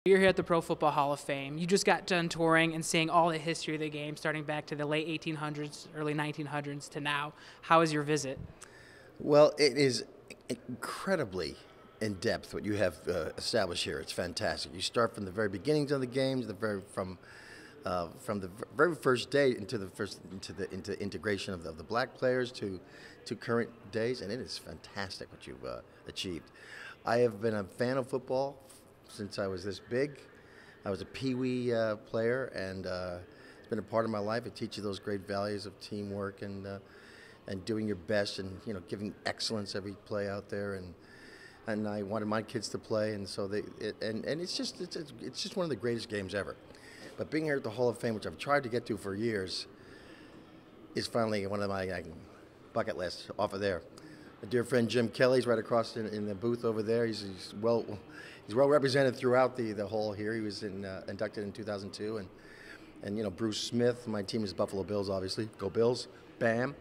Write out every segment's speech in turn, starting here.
You're here at the Pro Football Hall of Fame. You just got done touring and seeing all the history of the game, starting back to the late 1800s, early 1900s to now. How was your visit? Well, it is incredibly in depth what you have established here. It's fantastic. You start from the very beginnings of the games, from the very first day into integration of the black players to current days, and it is fantastic what you've achieved. I have been a fan of football since I was this big. I was a peewee player, and it's been a part of my life. It teaches you those great values of teamwork and doing your best, and giving excellence every play out there. And I wanted my kids to play, and so it's just one of the greatest games ever. But being here at the Hall of Fame, which I've tried to get to for years, is finally one of my bucket lists off of there. My dear friend Jim Kelly's right across in the booth over there. He's well represented throughout the hall here. He was inducted in 2002, and Bruce Smith. My team is Buffalo Bills, obviously. Go Bills! Bam.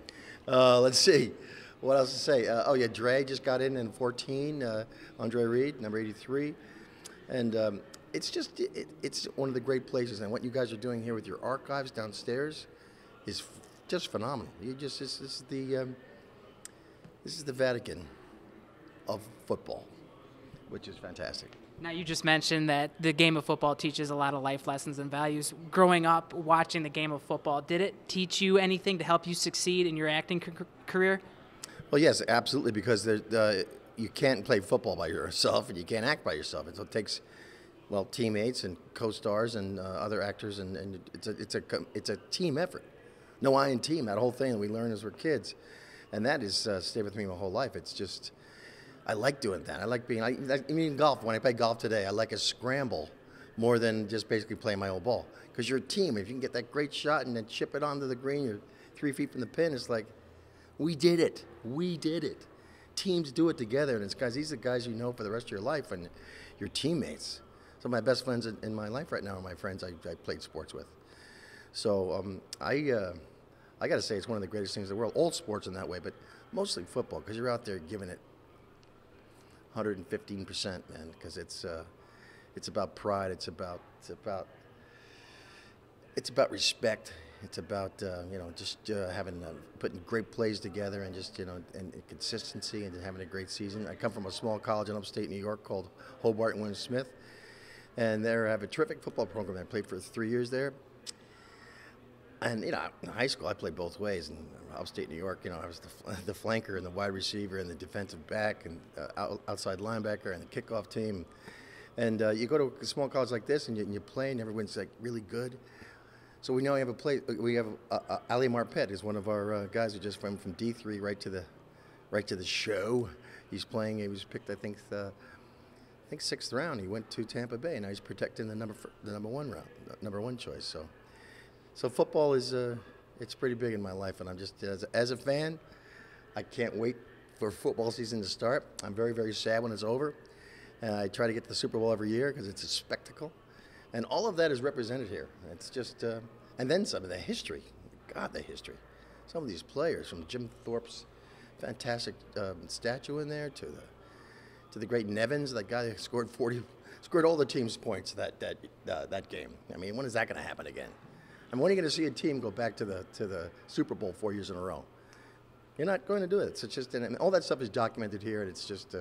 Let's see. What else to say? Oh yeah, Dre just got in 14. Andre Reed, number 83, and it's one of the great places. And what you guys are doing here with your archives downstairs is just phenomenal. This is the Vatican of football, which is fantastic. Now, you just mentioned that the game of football teaches a lot of life lessons and values. Growing up watching the game of football, did it teach you anything to help you succeed in your acting career? Well, yes, absolutely, because you can't play football by yourself, and you can't act by yourself. And so it takes, teammates and co-stars and other actors, and it's a team effort. No I in team, that whole thing that we learned as we're kids. And that has stayed with me my whole life. It's just, I like doing that. I like being, in golf, when I play golf today, I like a scramble more than just basically playing my old ball. Because you're a team. If you can get that great shot and then chip it onto the green, you're 3 feet from the pin, it's like, we did it. We did it. Teams do it together, and these are the guys you know for the rest of your life, and your teammates. Some of my best friends in my life right now are my friends I played sports with. So I got to say, it's one of the greatest things in the world. All sports in that way, but mostly football, because you're out there giving it 115%, man. Because it's about pride. It's about respect. It's about putting great plays together and and consistency and having a great season. I come from a small college in upstate New York called Hobart and William Smith, and they have a terrific football program. I played for 3 years there. And, in high school, I played both ways. In upstate New York, I was the flanker and the wide receiver and the defensive back and outside linebacker and the kickoff team. And you go to a small college like this and you play and everyone's really good. So we know we have Ali Marpet is one of our guys who just went from D3 right to the show. He's playing. He was picked, I think 6th round. He went to Tampa Bay, and now he's protecting the number one choice. So football is it's pretty big in my life, and I'm just as a fan, I can't wait for football season to start. I'm very, very sad when it's over, and I try to get to the Super Bowl every year because it's a spectacle, and all of that is represented here. It's just and then some of the history. God, the history. Some of these players, from Jim Thorpe's fantastic statue in there to the great Nevins, that guy that scored all the team's points that game. I mean, when is that going to happen again? And when are you going to see a team go back to the Super Bowl 4 years in a row? You're not going to do it. It's just, and all that stuff is documented here, and it's just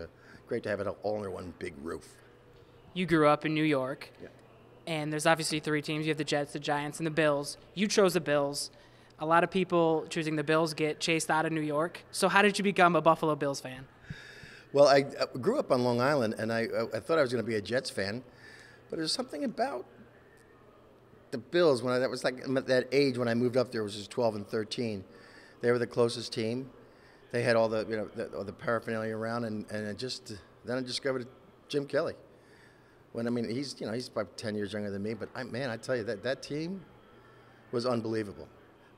great to have it all under one big roof. You grew up in New York, yeah. And there's obviously 3 teams. You have the Jets, the Giants, and the Bills. You chose the Bills. A lot of people choosing the Bills get chased out of New York. So how did you become a Buffalo Bills fan? Well, I grew up on Long Island, and I thought I was going to be a Jets fan, but there's something about the Bills, that was like that age when I moved up there, was just 12 and 13. They were the closest team. They had all the the paraphernalia around, and then I discovered Jim Kelly. He's about 10 years younger than me, but I tell you that team was unbelievable.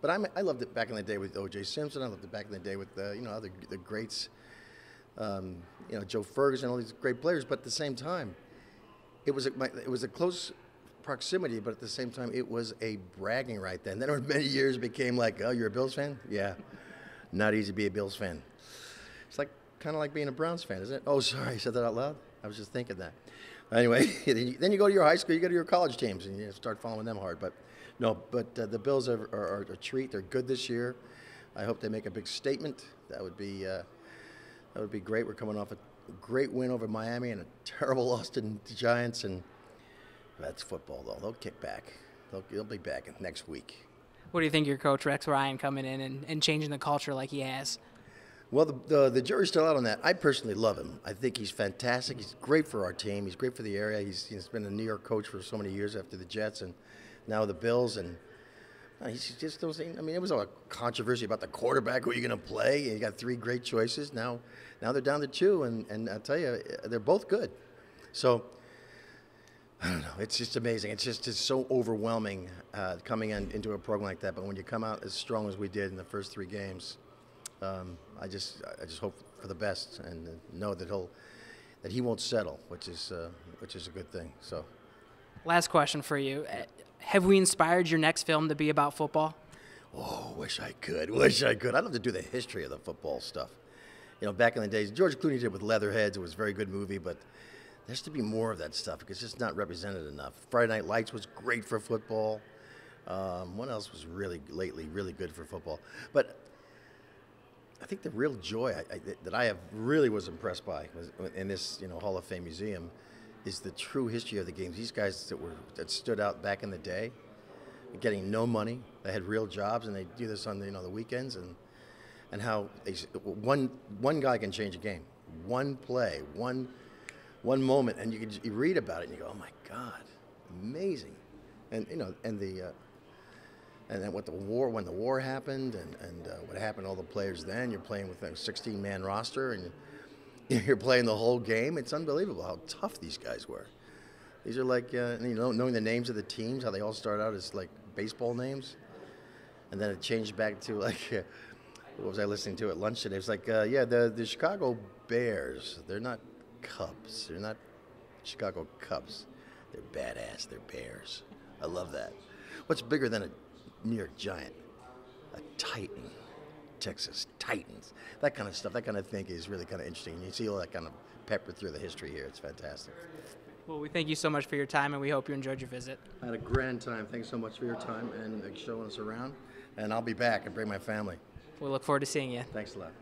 But I loved it back in the day with O.J. Simpson. I loved it back in the day with the greats, Joe Ferguson, all these great players. But at the same time, it was a close proximity, but at the same time, it was a bragging right then. Then over many years, it became like, oh, you're a Bills fan? Yeah, not easy to be a Bills fan. It's kind of like being a Browns fan, isn't it? Oh, sorry, I said that out loud. I was just thinking that. Anyway, then you go to your high school, you go to your college teams, and you start following them hard. But no, the Bills are a treat. They're good this year. I hope they make a big statement. That would be great. We're coming off a great win over Miami and a terrible loss to the Giants, and that's football, though. They'll kick back. They'll be back next week. What do you think your coach, Rex Ryan, coming in and changing the culture like he has? Well, the jury's still out on that. I personally love him. I think he's fantastic. He's great for our team. He's great for the area. He's been a New York coach for so many years after the Jets and now the Bills. And he's just those things. I mean, it was a controversy about the quarterback, who you're going to play. And you got 3 great choices. Now they're down to 2, and I'll tell you, they're both good. So I don't know. It's just amazing. It's so overwhelming coming into a program like that. But when you come out as strong as we did in the first 3 games, I just hope for the best and know that he won't settle, which is a good thing. So, last question for you: have we inspired your next film to be about football? Oh, wish I could. I'd love to do the history of the football stuff. You know, back in the days, George Clooney did with Leatherheads. It was a very good movie, but there has to be more of that stuff because it's just not represented enough. Friday Night Lights was great for football. What else was really good for football? But I think the real joy that I have really was impressed by in this Hall of Fame museum is the true history of the games. These guys that stood out back in the day, getting no money, they had real jobs, and they do this on the weekends, and how one guy can change a game, one play, one moment, and you read about it and you go, oh my God, amazing, and and then when the war happened, and what happened to all the players then. You're playing with a 16-man roster, and you're playing the whole game. It's unbelievable how tough these guys were. These are like, knowing the names of the teams, how they all start out as like baseball names, and then it changed back to like, what was I listening to at lunch today? It was like, the Chicago Bears. They're not Cubs. They're not Chicago Cubs. They're badass. They're Bears. I love that. What's bigger than a New York Giant? A Titan. Texas Titans. That kind of stuff, that kind of thing is really kind of interesting. You see all that kind of peppered through the history here. It's fantastic. Well, we thank you so much for your time, and we hope you enjoyed your visit. I had a grand time. Thanks so much for your time and showing us around. And I'll be back and bring my family. We'll look forward to seeing you. Thanks a lot.